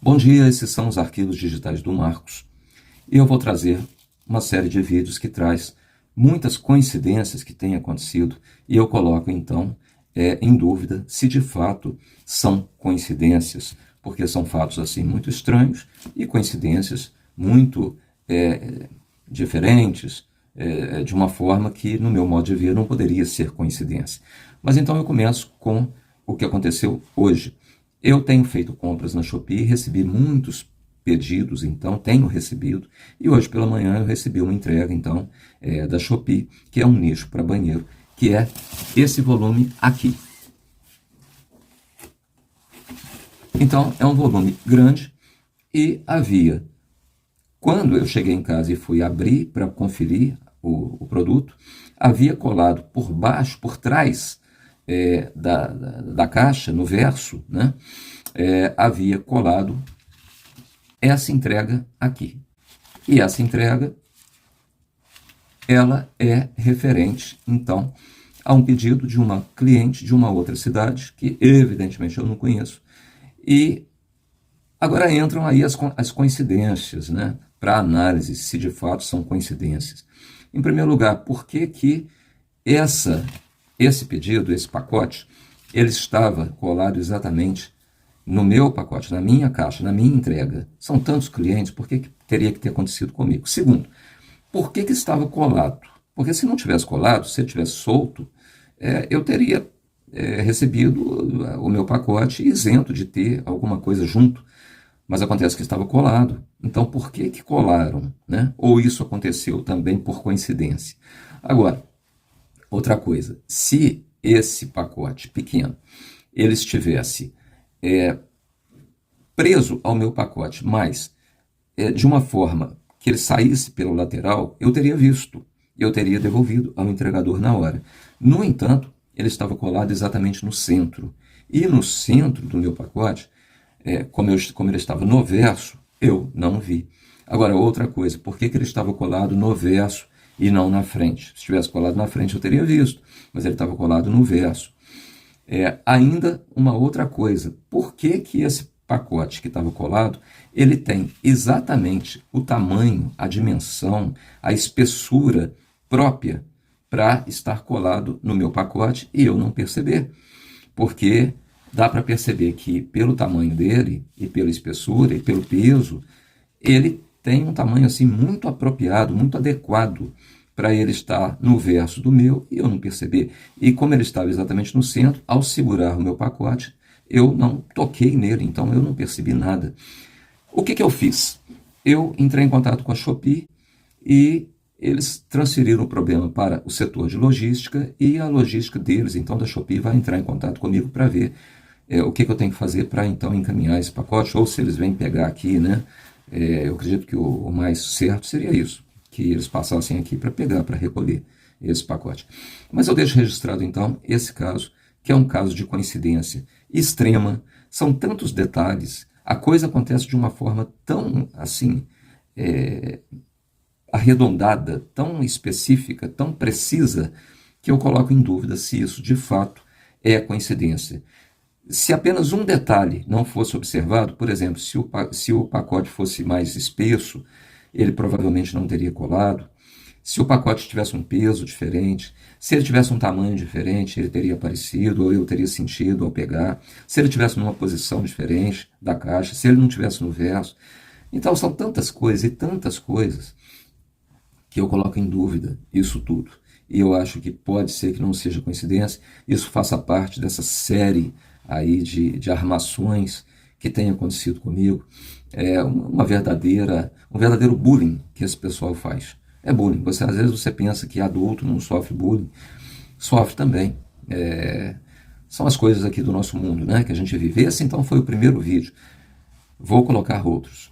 Bom dia, esses são os arquivos digitais do Marcos e eu vou trazer uma série de vídeos que traz muitas coincidências que têm acontecido e eu coloco então em dúvida se de fato são coincidências, porque são fatos assim muito estranhos e coincidências muito diferentes, de uma forma que no meu modo de ver não poderia ser coincidência. Mas então eu começo com o que aconteceu hoje. Eu tenho feito compras na Shopee, recebi muitos pedidos, então tenho recebido, e hoje pela manhã eu recebi uma entrega então da Shopee, que é um nicho para banheiro, que é esse volume aqui. Então é um volume grande e havia, quando eu cheguei em casa e fui abrir para conferir o produto, havia colado por baixo, por trás da caixa, no verso, né, havia colado essa entrega aqui. E essa entrega, ela é referente, então, a um pedido de uma cliente de uma outra cidade, que evidentemente eu não conheço. E agora entram aí as coincidências, né, para análise se de fato são coincidências. Em primeiro lugar, por que esse pedido, esse pacote, ele estava colado exatamente no meu pacote, na minha caixa, na minha entrega? São tantos clientes, por que teria que ter acontecido comigo? Segundo, por que estava colado? Porque se não tivesse colado, se ele tivesse solto, eu teria recebido o meu pacote isento de ter alguma coisa junto. Mas acontece que estava colado. Então, por que colaram, né? Ou isso aconteceu também por coincidência? Agora, outra coisa, se esse pacote pequeno ele estivesse preso ao meu pacote, mas de uma forma que ele saísse pelo lateral, eu teria visto, eu teria devolvido ao entregador na hora. No entanto, ele estava colado exatamente no centro. E no centro do meu pacote, como ele estava no verso, eu não vi. Agora, outra coisa, por que ele estava colado no verso e não na frente? Se tivesse colado na frente, eu teria visto, mas ele estava colado no verso. Ainda uma outra coisa, por que esse pacote que estava colado, ele tem exatamente o tamanho, a dimensão, a espessura própria para estar colado no meu pacote e eu não perceber? Porque dá para perceber que pelo tamanho dele e pela espessura e pelo peso, ele tem um tamanho assim muito apropriado, muito adequado para ele estar no verso do meu e eu não perceber. E como ele estava exatamente no centro, ao segurar o meu pacote, eu não toquei nele, então eu não percebi nada. O que eu fiz? Eu entrei em contato com a Shopee e eles transferiram o problema para o setor de logística e a logística deles, então da Shopee, vai entrar em contato comigo para ver o que eu tenho que fazer para então encaminhar esse pacote, ou se eles vêm pegar aqui, né? Eu acredito que o mais certo seria isso, que eles passassem aqui para pegar, para recolher esse pacote. Mas eu deixo registrado então esse caso, que é um caso de coincidência extrema, são tantos detalhes, a coisa acontece de uma forma tão assim arredondada, tão específica, tão precisa, que eu coloco em dúvida se isso de fato é coincidência. Se apenas um detalhe não fosse observado, por exemplo, se o pacote fosse mais espesso, ele provavelmente não teria colado. Se o pacote tivesse um peso diferente, se ele tivesse um tamanho diferente, ele teria aparecido, ou eu teria sentido ao pegar. Se ele tivesse numa posição diferente da caixa, se ele não tivesse no verso. Então são tantas coisas e tantas coisas que eu coloco em dúvida isso tudo. E eu acho que pode ser que não seja coincidência, isso faça parte dessa série aí de armações que tem acontecido comigo. Um verdadeiro bullying que esse pessoal faz. É bullying. Às vezes você pensa que adulto não sofre bullying, sofre também. São as coisas aqui do nosso mundo, né, que a gente vive. Esse então foi o primeiro vídeo. Vou colocar outros.